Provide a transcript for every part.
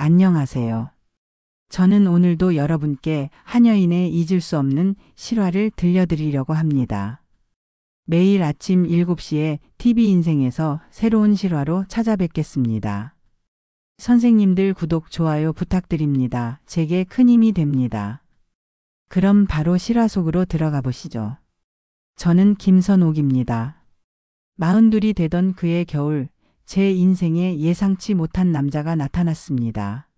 안녕하세요. 저는 오늘도 여러분께 한여인의 잊을 수 없는 실화를 들려드리려고 합니다. 매일 아침 7시에 TV인생에서 새로운 실화로 찾아뵙겠습니다. 선생님들 구독, 좋아요 부탁드립니다. 제게 큰 힘이 됩니다. 그럼 바로 실화 속으로 들어가 보시죠. 저는 김선옥입니다. 42이 되던 그해 겨울, 제 인생에 예상치 못한 남자가 나타났습니다.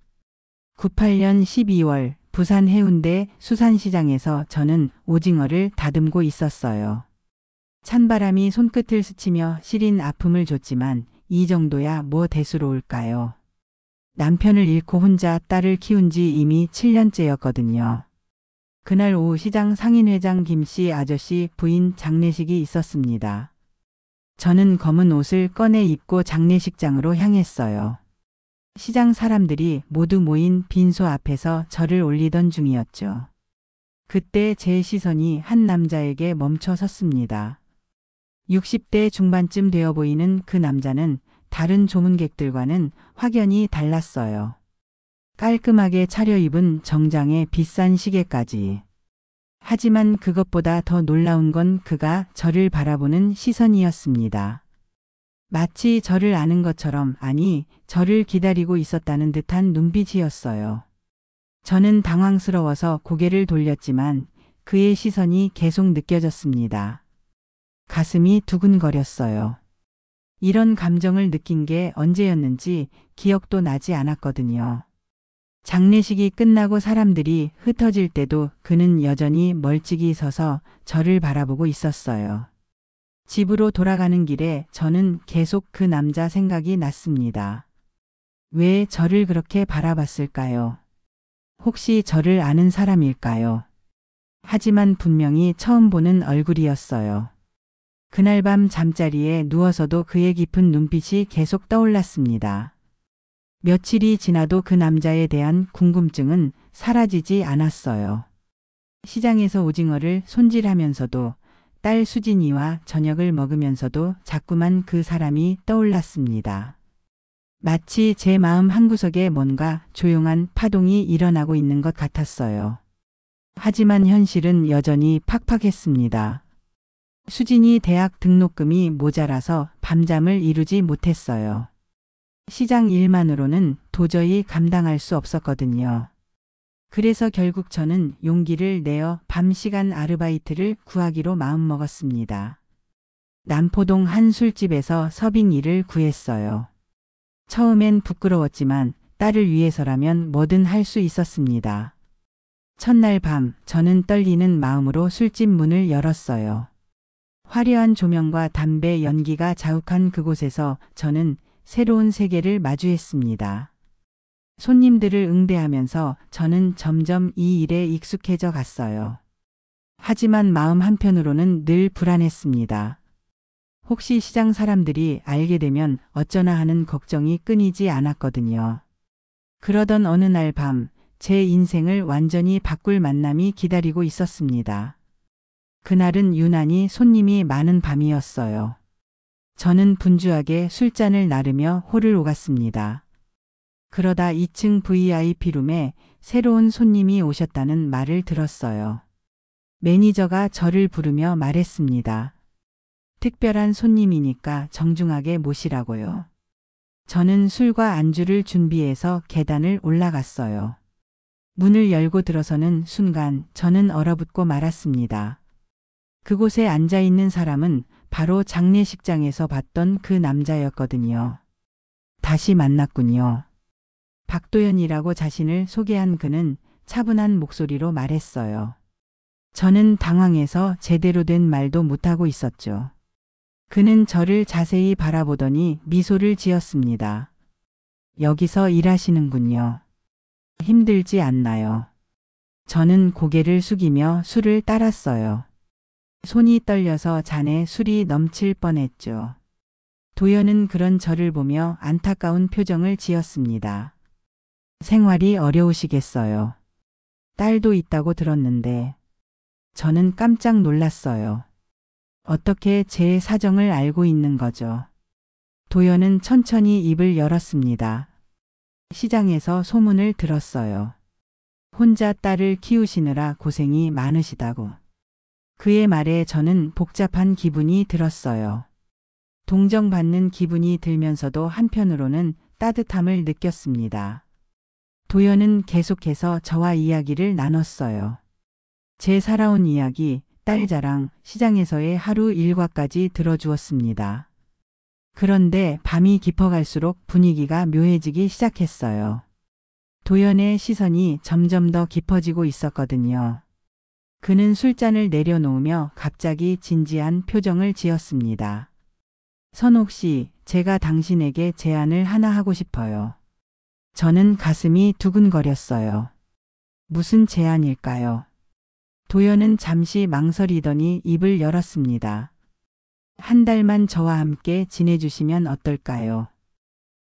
98년 12월 부산 해운대 수산시장에서 저는 오징어를 다듬고 있었어요. 찬바람이 손끝을 스치며 시린 아픔을 줬지만 이 정도야 뭐 대수로울까요? 남편을 잃고 혼자 딸을 키운 지 이미 7년째였거든요. 그날 오후 시장 상인회장 김씨 아저씨 부인 장례식이 있었습니다. 저는 검은 옷을 꺼내 입고 장례식장으로 향했어요. 시장 사람들이 모두 모인 빈소 앞에서 절을 올리던 중이었죠. 그때 제 시선이 한 남자에게 멈춰 섰습니다. 60대 중반쯤 되어 보이는 그 남자는 다른 조문객들과는 확연히 달랐어요. 깔끔하게 차려입은 정장에 비싼 시계까지. 하지만 그것보다 더 놀라운 건 그가 저를 바라보는 시선이었습니다. 마치 저를 아는 것처럼, 아니, 저를 기다리고 있었다는 듯한 눈빛이었어요. 저는 당황스러워서 고개를 돌렸지만 그의 시선이 계속 느껴졌습니다. 가슴이 두근거렸어요. 이런 감정을 느낀 게 언제였는지 기억도 나지 않았거든요. 장례식이 끝나고 사람들이 흩어질 때도 그는 여전히 멀찍이 서서 저를 바라보고 있었어요. 집으로 돌아가는 길에 저는 계속 그 남자 생각이 났습니다. 왜 저를 그렇게 바라봤을까요? 혹시 저를 아는 사람일까요? 하지만 분명히 처음 보는 얼굴이었어요. 그날 밤 잠자리에 누워서도 그의 깊은 눈빛이 계속 떠올랐습니다. 며칠이 지나도 그 남자에 대한 궁금증은 사라지지 않았어요. 시장에서 오징어를 손질하면서도, 딸 수진이와 저녁을 먹으면서도 자꾸만 그 사람이 떠올랐습니다. 마치 제 마음 한구석에 뭔가 조용한 파동이 일어나고 있는 것 같았어요. 하지만 현실은 여전히 팍팍했습니다. 수진이 대학 등록금이 모자라서 밤잠을 이루지 못했어요. 시장 일만으로는 도저히 감당할 수 없었거든요. 그래서 결국 저는 용기를 내어 밤 시간 아르바이트를 구하기로 마음먹었습니다. 남포동 한 술집에서 서빙 일을 구했어요. 처음엔 부끄러웠지만 딸을 위해서라면 뭐든 할 수 있었습니다. 첫날 밤 저는 떨리는 마음으로 술집 문을 열었어요. 화려한 조명과 담배 연기가 자욱한 그곳에서 저는 새로운 세계를 마주했습니다. 손님들을 응대하면서 저는 점점 이 일에 익숙해져 갔어요. 하지만 마음 한편으로는 늘 불안했습니다. 혹시 시장 사람들이 알게 되면 어쩌나 하는 걱정이 끊이지 않았거든요. 그러던 어느 날 밤, 제 인생을 완전히 바꿀 만남이 기다리고 있었습니다. 그날은 유난히 손님이 많은 밤이었어요. 저는 분주하게 술잔을 나르며 홀을 오갔습니다. 그러다 2층 VIP룸에 새로운 손님이 오셨다는 말을 들었어요. 매니저가 저를 부르며 말했습니다. 특별한 손님이니까 정중하게 모시라고요. 저는 술과 안주를 준비해서 계단을 올라갔어요. 문을 열고 들어서는 순간 저는 얼어붙고 말았습니다. 그곳에 앉아있는 사람은 바로 장례식장에서 봤던 그 남자였거든요. 다시 만났군요. 박도연이라고 자신을 소개한 그는 차분한 목소리로 말했어요. 저는 당황해서 제대로 된 말도 못하고 있었죠. 그는 저를 자세히 바라보더니 미소를 지었습니다. 여기서 일하시는군요. 힘들지 않나요? 저는 고개를 숙이며 술을 따랐어요. 손이 떨려서 잔에 술이 넘칠 뻔했죠. 도연은 그런 저를 보며 안타까운 표정을 지었습니다. 생활이 어려우시겠어요. 딸도 있다고 들었는데. 저는 깜짝 놀랐어요. 어떻게 제 사정을 알고 있는 거죠? 도연은 천천히 입을 열었습니다. 시장에서 소문을 들었어요. 혼자 딸을 키우시느라 고생이 많으시다고. 그의 말에 저는 복잡한 기분이 들었어요. 동정받는 기분이 들면서도 한편으로는 따뜻함을 느꼈습니다. 도연은 계속해서 저와 이야기를 나눴어요. 제 살아온 이야기, 딸 자랑, 시장에서의 하루 일과까지 들어주었습니다. 그런데 밤이 깊어갈수록 분위기가 묘해지기 시작했어요. 도연의 시선이 점점 더 깊어지고 있었거든요. 그는 술잔을 내려놓으며 갑자기 진지한 표정을 지었습니다. 선옥 씨, 제가 당신에게 제안을 하나 하고 싶어요. 저는 가슴이 두근거렸어요. 무슨 제안일까요? 도연은 잠시 망설이더니 입을 열었습니다. 한 달만 저와 함께 지내주시면 어떨까요?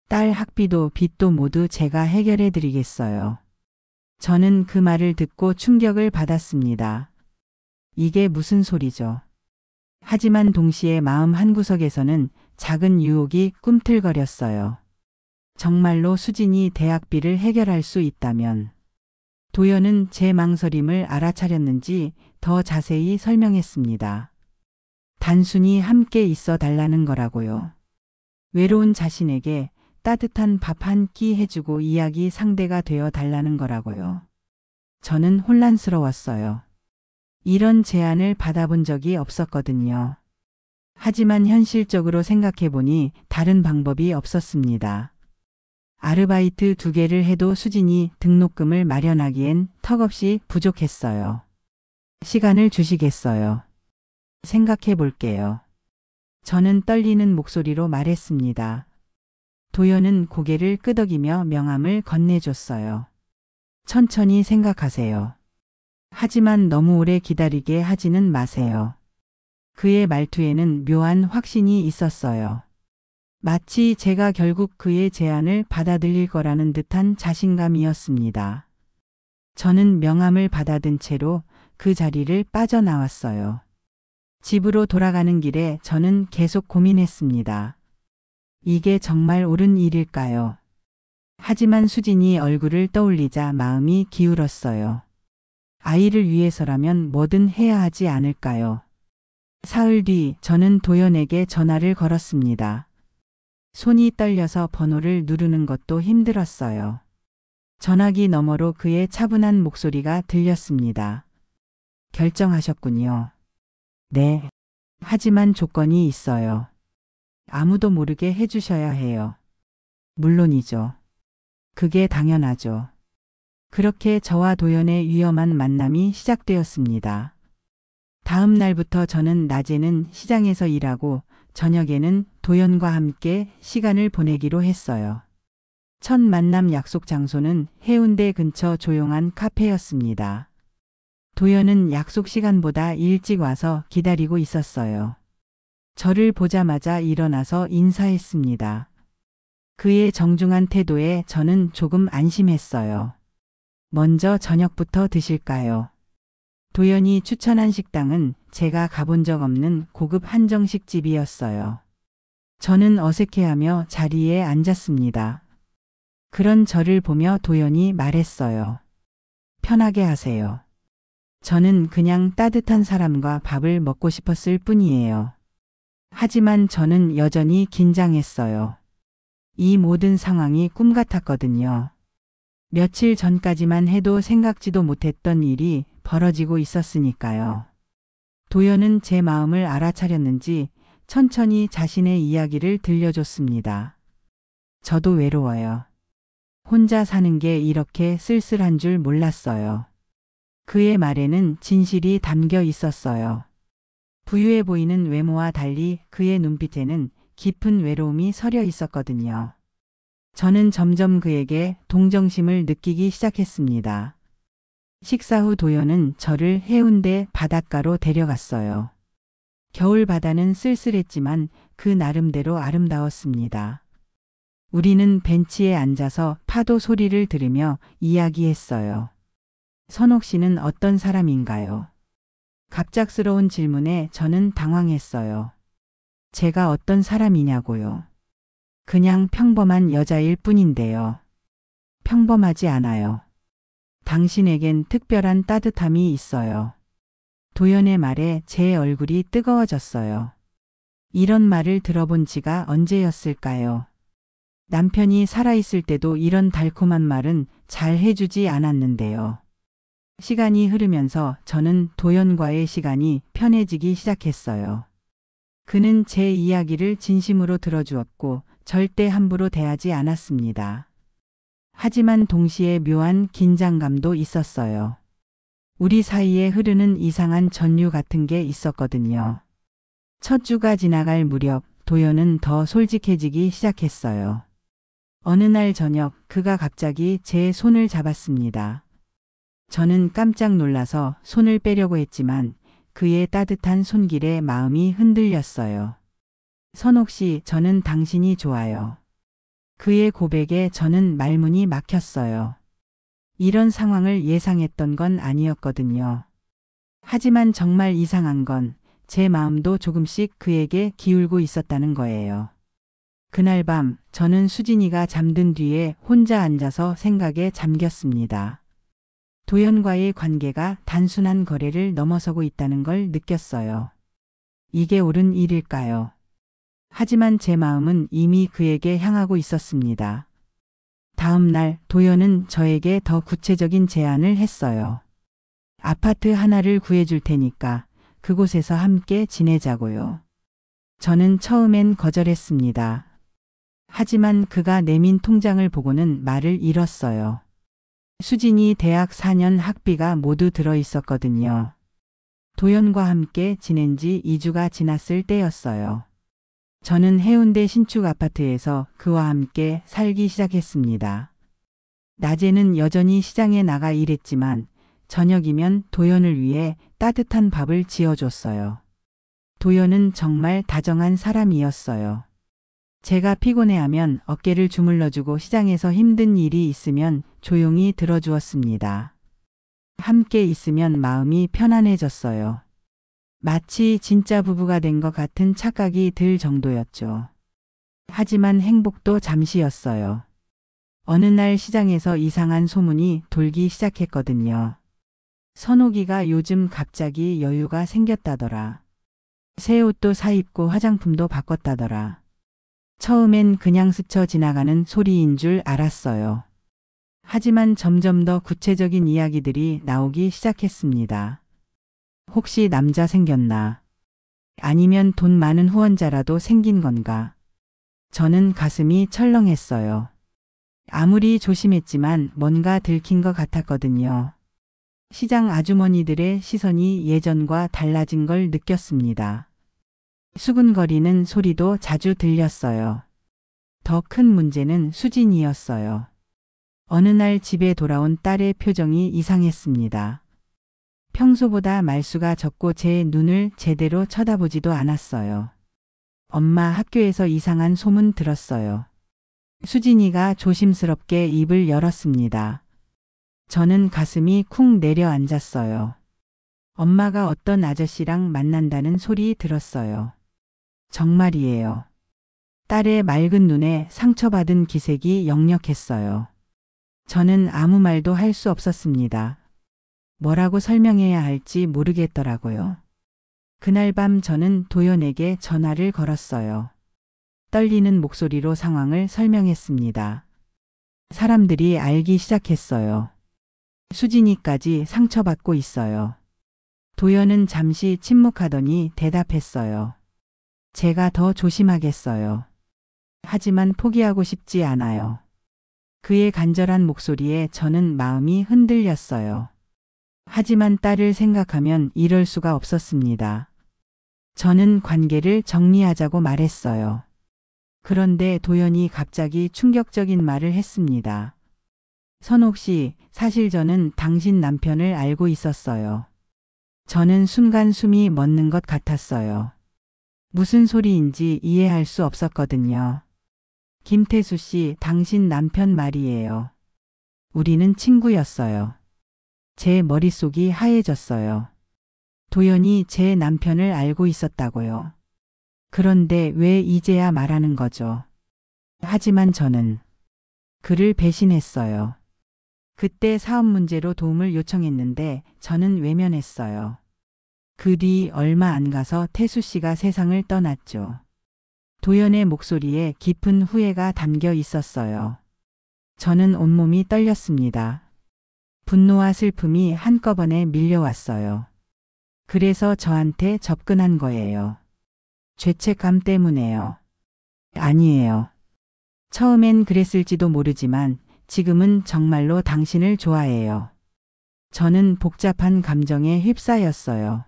딸 학비도 빚도 모두 제가 해결해 드리겠어요. 저는 그 말을 듣고 충격을 받았습니다. 이게 무슨 소리죠? 하지만 동시에 마음 한구석에서는 작은 유혹이 꿈틀거렸어요. 정말로 수진이 대학비를 해결할 수 있다면. 도연은 제 망설임을 알아차렸는지 더 자세히 설명했습니다. 단순히 함께 있어 달라는 거라고요. 외로운 자신에게 따뜻한 밥 한 끼 해주고 이야기 상대가 되어 달라는 거라고요. 저는 혼란스러웠어요. 이런 제안을 받아본 적이 없었거든요. 하지만 현실적으로 생각해보니 다른 방법이 없었습니다. 아르바이트 2개를 해도 수진이 등록금을 마련하기엔 턱없이 부족했어요. 시간을 주시겠어요? 생각해 볼게요. 저는 떨리는 목소리로 말했습니다. 도연은 고개를 끄덕이며 명함을 건네줬어요. 천천히 생각하세요. 하지만 너무 오래 기다리게 하지는 마세요. 그의 말투에는 묘한 확신이 있었어요. 마치 제가 결국 그의 제안을 받아들일 거라는 듯한 자신감이었습니다. 저는 명함을 받아든 채로 그 자리를 빠져나왔어요. 집으로 돌아가는 길에 저는 계속 고민했습니다. 이게 정말 옳은 일일까요? 하지만 수진이 얼굴을 떠올리자 마음이 기울었어요. 아이를 위해서라면 뭐든 해야 하지 않을까요? 사흘 뒤 저는 도연에게 전화를 걸었습니다. 손이 떨려서 번호를 누르는 것도 힘들었어요. 전화기 너머로 그의 차분한 목소리가 들렸습니다. 결정하셨군요. 네. 하지만 조건이 있어요. 아무도 모르게 해주셔야 해요. 물론이죠. 그게 당연하죠. 그렇게 저와 도연의 위험한 만남이 시작되었습니다. 다음 날부터 저는 낮에는 시장에서 일하고 저녁에는 도연과 함께 시간을 보내기로 했어요. 첫 만남 약속 장소는 해운대 근처 조용한 카페였습니다. 도연은 약속 시간보다 일찍 와서 기다리고 있었어요. 저를 보자마자 일어나서 인사했습니다. 그의 정중한 태도에 저는 조금 안심했어요. 먼저 저녁부터 드실까요? 도연이 추천한 식당은 제가 가본 적 없는 고급 한정식 집이었어요. 저는 어색해하며 자리에 앉았습니다. 그런 저를 보며 도연이 말했어요. 편하게 하세요. 저는 그냥 따뜻한 사람과 밥을 먹고 싶었을 뿐이에요. 하지만 저는 여전히 긴장했어요. 이 모든 상황이 꿈 같았거든요. 며칠 전까지만 해도 생각지도 못했던 일이 벌어지고 있었으니까요. 도연은 제 마음을 알아차렸는지 천천히 자신의 이야기를 들려줬습니다. 저도 외로워요. 혼자 사는 게 이렇게 쓸쓸한 줄 몰랐어요. 그의 말에는 진실이 담겨 있었어요. 부유해 보이는 외모와 달리 그의 눈빛에는 깊은 외로움이 서려 있었거든요. 저는 점점 그에게 동정심을 느끼기 시작했습니다. 식사 후 도연은 저를 해운대 바닷가로 데려갔어요. 겨울 바다는 쓸쓸했지만 그 나름대로 아름다웠습니다. 우리는 벤치에 앉아서 파도 소리를 들으며 이야기했어요. 선옥 씨는 어떤 사람인가요? 갑작스러운 질문에 저는 당황했어요. 제가 어떤 사람이냐고요. 그냥 평범한 여자일 뿐인데요. 평범하지 않아요. 당신에겐 특별한 따뜻함이 있어요. 도연의 말에 제 얼굴이 뜨거워졌어요. 이런 말을 들어본 지가 언제였을까요? 남편이 살아있을 때도 이런 달콤한 말은 잘 해주지 않았는데요. 시간이 흐르면서 저는 도연과의 시간이 편해지기 시작했어요. 그는 제 이야기를 진심으로 들어주었고 절대 함부로 대하지 않았습니다. 하지만 동시에 묘한 긴장감도 있었어요. 우리 사이에 흐르는 이상한 전류 같은 게 있었거든요. 첫 주가 지나갈 무렵 도연은 더 솔직해지기 시작했어요. 어느 날 저녁 그가 갑자기 제 손을 잡았습니다. 저는 깜짝 놀라서 손을 빼려고 했지만 그의 따뜻한 손길에 마음이 흔들렸어요. 선옥 씨, 저는 당신이 좋아요. 그의 고백에 저는 말문이 막혔어요. 이런 상황을 예상했던 건 아니었거든요. 하지만 정말 이상한 건 제 마음도 조금씩 그에게 기울고 있었다는 거예요. 그날 밤 저는 수진이가 잠든 뒤에 혼자 앉아서 생각에 잠겼습니다. 도연과의 관계가 단순한 거래를 넘어서고 있다는 걸 느꼈어요. 이게 옳은 일일까요? 하지만 제 마음은 이미 그에게 향하고 있었습니다. 다음 날 도연은 저에게 더 구체적인 제안을 했어요. 아파트 하나를 구해줄 테니까 그곳에서 함께 지내자고요. 저는 처음엔 거절했습니다. 하지만 그가 내민 통장을 보고는 말을 잃었어요. 수진이 대학 4년 학비가 모두 들어 있었거든요. 도연과 함께 지낸 지 2주가 지났을 때였어요. 저는 해운대 신축 아파트에서 그와 함께 살기 시작했습니다. 낮에는 여전히 시장에 나가 일했지만 저녁이면 도연을 위해 따뜻한 밥을 지어줬어요. 도연은 정말 다정한 사람이었어요. 제가 피곤해하면 어깨를 주물러주고 시장에서 힘든 일이 있으면 조용히 들어주었습니다. 함께 있으면 마음이 편안해졌어요. 마치 진짜 부부가 된 것 같은 착각이 들 정도였죠. 하지만 행복도 잠시였어요. 어느 날 시장에서 이상한 소문이 돌기 시작했거든요. 선옥이가 요즘 갑자기 여유가 생겼다더라. 새 옷도 사입고 화장품도 바꿨다더라. 처음엔 그냥 스쳐 지나가는 소리인 줄 알았어요. 하지만 점점 더 구체적인 이야기들이 나오기 시작했습니다. 혹시 남자 생겼나? 아니면 돈 많은 후원자라도 생긴 건가? 저는 가슴이 철렁했어요. 아무리 조심했지만 뭔가 들킨 것 같았거든요. 시장 아주머니들의 시선이 예전과 달라진 걸 느꼈습니다. 수근거리는 소리도 자주 들렸어요. 더 큰 문제는 수진이었어요. 어느 날 집에 돌아온 딸의 표정이 이상했습니다. 평소보다 말수가 적고 제 눈을 제대로 쳐다보지도 않았어요. 엄마, 학교에서 이상한 소문 들었어요. 수진이가 조심스럽게 입을 열었습니다. 저는 가슴이 쿵 내려앉았어요. 엄마가 어떤 아저씨랑 만난다는 소리 들었어요. 정말이에요. 딸의 맑은 눈에 상처받은 기색이 역력했어요. 저는 아무 말도 할 수 없었습니다. 뭐라고 설명해야 할지 모르겠더라고요. 그날 밤 저는 도연에게 전화를 걸었어요. 떨리는 목소리로 상황을 설명했습니다. 사람들이 알기 시작했어요. 수진이까지 상처받고 있어요. 도연은 잠시 침묵하더니 대답했어요. 제가 더 조심하겠어요. 하지만 포기하고 싶지 않아요. 그의 간절한 목소리에 저는 마음이 흔들렸어요. 하지만 딸을 생각하면 이럴 수가 없었습니다. 저는 관계를 정리하자고 말했어요. 그런데 도연이 갑자기 충격적인 말을 했습니다. 선옥 씨, 사실 저는 당신 남편을 알고 있었어요. 저는 순간 숨이 멎는 것 같았어요. 무슨 소리인지 이해할 수 없었거든요. 김태수 씨, 당신 남편 말이에요. 우리는 친구였어요. 제 머릿속이 하얘졌어요. 도연이 제 남편을 알고 있었다고요. 그런데 왜 이제야 말하는 거죠? 하지만 저는 그를 배신했어요. 그때 사업 문제로 도움을 요청했는데 저는 외면했어요. 그 뒤 얼마 안 가서 태수 씨가 세상을 떠났죠. 도연의 목소리에 깊은 후회가 담겨 있었어요. 저는 온몸이 떨렸습니다. 분노와 슬픔이 한꺼번에 밀려왔어요. 그래서 저한테 접근한 거예요. 죄책감 때문에요. 아니에요. 처음엔 그랬을지도 모르지만 지금은 정말로 당신을 좋아해요. 저는 복잡한 감정에 휩싸였어요.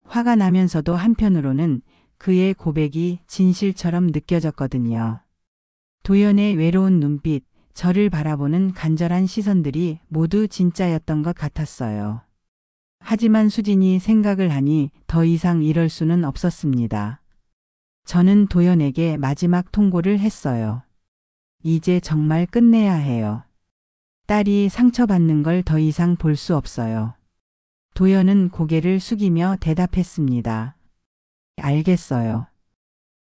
화가 나면서도 한편으로는 그의 고백이 진실처럼 느껴졌거든요. 도연의 외로운 눈빛, 저를 바라보는 간절한 시선들이 모두 진짜였던 것 같았어요. 하지만 수진이 생각을 하니 더 이상 이럴 수는 없었습니다. 저는 도연에게 마지막 통보를 했어요. 이제 정말 끝내야 해요. 딸이 상처받는 걸 더 이상 볼 수 없어요. 도연은 고개를 숙이며 대답했습니다. 알겠어요.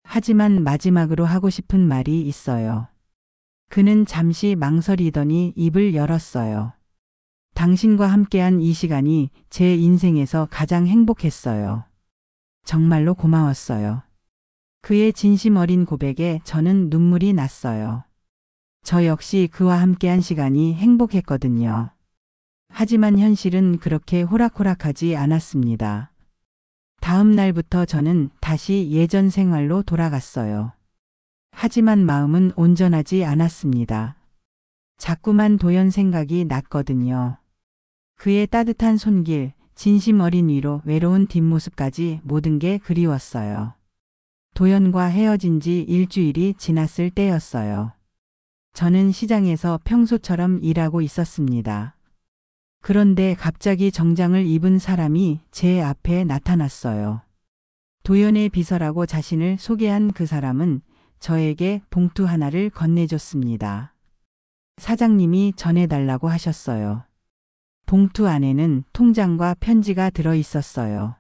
하지만 마지막으로 하고 싶은 말이 있어요. 그는 잠시 망설이더니 입을 열었어요. 당신과 함께한 이 시간이 제 인생에서 가장 행복했어요. 정말로 고마웠어요. 그의 진심 어린 고백에 저는 눈물이 났어요. 저 역시 그와 함께한 시간이 행복했거든요. 하지만 현실은 그렇게 호락호락하지 않았습니다. 다음 날부터 저는 다시 예전 생활로 돌아갔어요. 하지만 마음은 온전하지 않았습니다. 자꾸만 도연 생각이 났거든요. 그의 따뜻한 손길, 진심 어린 위로, 외로운 뒷모습까지 모든 게 그리웠어요. 도연과 헤어진 지 일주일이 지났을 때였어요. 저는 시장에서 평소처럼 일하고 있었습니다. 그런데 갑자기 정장을 입은 사람이 제 앞에 나타났어요. 도연의 비서라고 자신을 소개한 그 사람은 저에게 봉투 하나를 건네줬습니다. 사장님이 전해달라고 하셨어요. 봉투 안에는 통장과 편지가 들어 있었어요.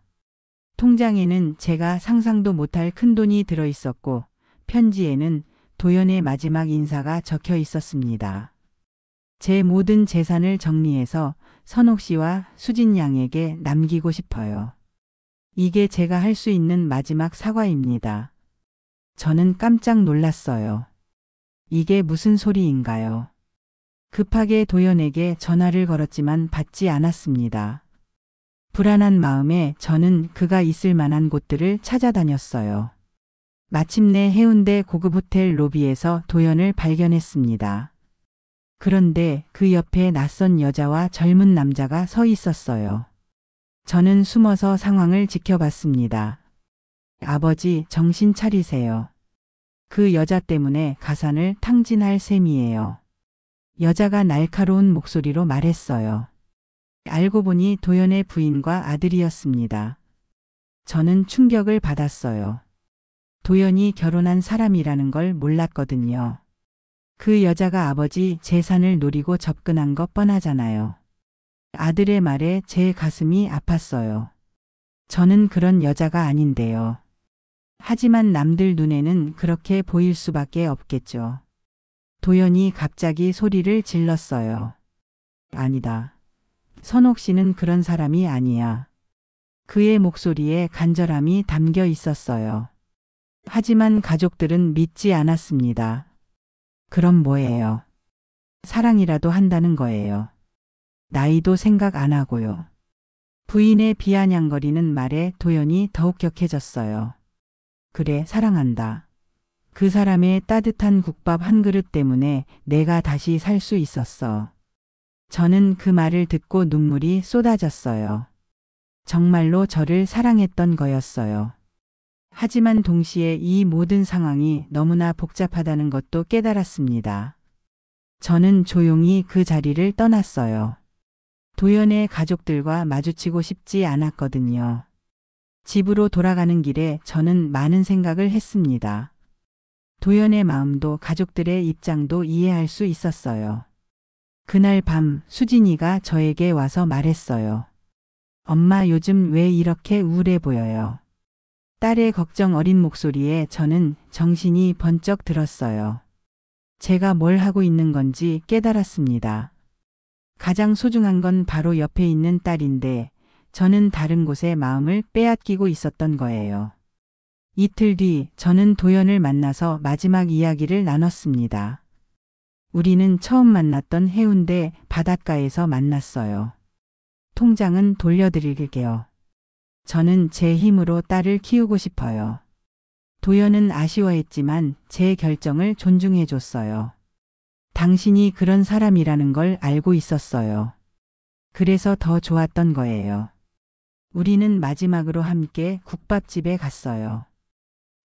통장에는 제가 상상도 못할 큰돈이 들어 있었고 편지에는 도연의 마지막 인사가 적혀 있었습니다. 제 모든 재산을 정리해서 선옥 씨와 수진 양에게 남기고 싶어요. 이게 제가 할 수 있는 마지막 사과입니다. 저는 깜짝 놀랐어요. 이게 무슨 소리인가요? 급하게 도연에게 전화를 걸었지만 받지 않았습니다. 불안한 마음에 저는 그가 있을 만한 곳들을 찾아다녔어요. 마침내 해운대 고급 호텔 로비에서 도연을 발견했습니다. 그런데 그 옆에 낯선 여자와 젊은 남자가 서 있었어요. 저는 숨어서 상황을 지켜봤습니다. 아버지, 정신 차리세요. 그 여자 때문에 가산을 탕진할 셈이에요. 여자가 날카로운 목소리로 말했어요. 알고 보니 도연의 부인과 아들이었습니다. 저는 충격을 받았어요. 도연이 결혼한 사람이라는 걸 몰랐거든요. 그 여자가 아버지 재산을 노리고 접근한 것 뻔하잖아요. 아들의 말에 제 가슴이 아팠어요. 저는 그런 여자가 아닌데요. 하지만 남들 눈에는 그렇게 보일 수밖에 없겠죠. 도연이 갑자기 소리를 질렀어요. 아니다. 선옥 씨는 그런 사람이 아니야. 그의 목소리에 간절함이 담겨 있었어요. 하지만 가족들은 믿지 않았습니다. 그럼 뭐예요? 사랑이라도 한다는 거예요. 나이도 생각 안 하고요. 부인의 비아냥거리는 말에 도연이 더욱 격해졌어요. 그래, 사랑한다. 그 사람의 따뜻한 국밥 한 그릇 때문에 내가 다시 살 수 있었어. 저는 그 말을 듣고 눈물이 쏟아졌어요. 정말로 저를 사랑했던 거였어요. 하지만 동시에 이 모든 상황이 너무나 복잡하다는 것도 깨달았습니다. 저는 조용히 그 자리를 떠났어요. 도연의 가족들과 마주치고 싶지 않았거든요. 집으로 돌아가는 길에 저는 많은 생각을 했습니다. 도연의 마음도 가족들의 입장도 이해할 수 있었어요. 그날 밤 수진이가 저에게 와서 말했어요. 엄마, 요즘 왜 이렇게 우울해 보여요? 딸의 걱정 어린 목소리에 저는 정신이 번쩍 들었어요. 제가 뭘 하고 있는 건지 깨달았습니다. 가장 소중한 건 바로 옆에 있는 딸인데 저는 다른 곳에 마음을 빼앗기고 있었던 거예요. 이틀 뒤 저는 도연을 만나서 마지막 이야기를 나눴습니다. 우리는 처음 만났던 해운대 바닷가에서 만났어요. 통장은 돌려드릴게요. 저는 제 힘으로 딸을 키우고 싶어요. 도연은 아쉬워했지만 제 결정을 존중해 줬어요. 당신이 그런 사람이라는 걸 알고 있었어요. 그래서 더 좋았던 거예요. 우리는 마지막으로 함께 국밥집에 갔어요.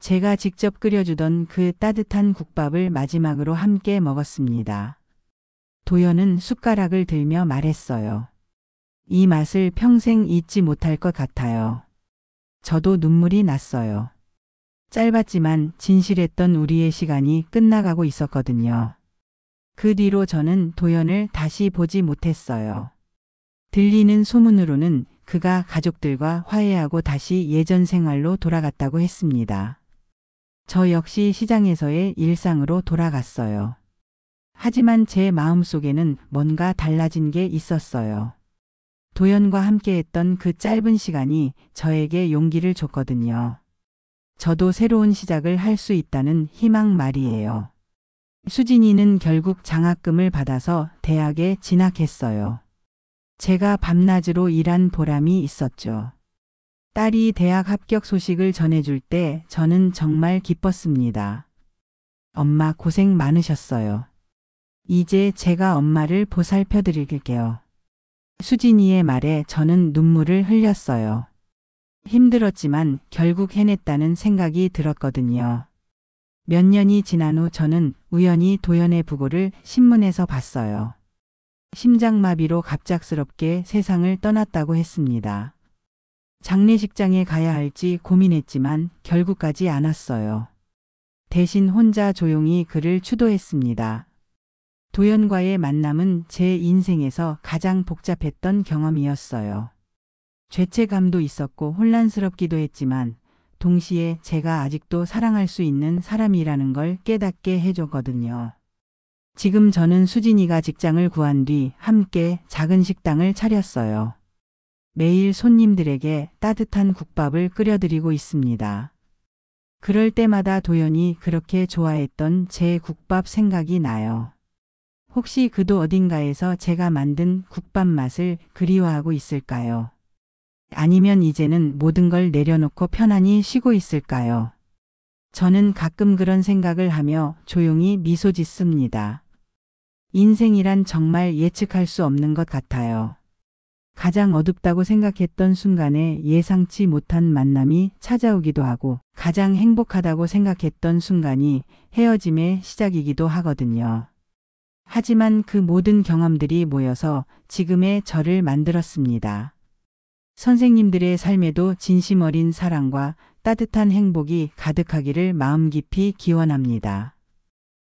제가 직접 끓여주던 그 따뜻한 국밥을 마지막으로 함께 먹었습니다. 도연은 숟가락을 들며 말했어요. 이 맛을 평생 잊지 못할 것 같아요. 저도 눈물이 났어요. 짧았지만 진실했던 우리의 시간이 끝나가고 있었거든요. 그 뒤로 저는 도연을 다시 보지 못했어요. 들리는 소문으로는 그가 가족들과 화해하고 다시 예전 생활로 돌아갔다고 했습니다. 저 역시 시장에서의 일상으로 돌아갔어요. 하지만 제 마음속에는 뭔가 달라진 게 있었어요. 도연과 함께했던 그 짧은 시간이 저에게 용기를 줬거든요. 저도 새로운 시작을 할 수 있다는 희망 말이에요. 수진이는 결국 장학금을 받아서 대학에 진학했어요. 제가 밤낮으로 일한 보람이 있었죠. 딸이 대학 합격 소식을 전해줄 때 저는 정말 기뻤습니다. 엄마 고생 많으셨어요. 이제 제가 엄마를 보살펴 드릴게요. 수진이의 말에 저는 눈물을 흘렸어요. 힘들었지만 결국 해냈다는 생각이 들었거든요. 몇 년이 지난 후 저는 우연히 도연의 부고를 신문에서 봤어요. 심장마비로 갑작스럽게 세상을 떠났다고 했습니다. 장례식장에 가야 할지 고민했지만 결국 가지 않았어요. 대신 혼자 조용히 그를 추도했습니다. 도연과의 만남은 제 인생에서 가장 복잡했던 경험이었어요. 죄책감도 있었고 혼란스럽기도 했지만 동시에 제가 아직도 사랑할 수 있는 사람이라는 걸 깨닫게 해줬거든요. 지금 저는 수진이가 직장을 구한 뒤 함께 작은 식당을 차렸어요. 매일 손님들에게 따뜻한 국밥을 끓여드리고 있습니다. 그럴 때마다 도연이 그렇게 좋아했던 제 국밥 생각이 나요. 혹시 그도 어딘가에서 제가 만든 국밥 맛을 그리워하고 있을까요? 아니면 이제는 모든 걸 내려놓고 편안히 쉬고 있을까요? 저는 가끔 그런 생각을 하며 조용히 미소 짓습니다. 인생이란 정말 예측할 수 없는 것 같아요. 가장 어둡다고 생각했던 순간에 예상치 못한 만남이 찾아오기도 하고 가장 행복하다고 생각했던 순간이 헤어짐의 시작이기도 하거든요. 하지만 그 모든 경험들이 모여서 지금의 저를 만들었습니다. 선생님들의 삶에도 진심 어린 사랑과 따뜻한 행복이 가득하기를 마음 깊이 기원합니다.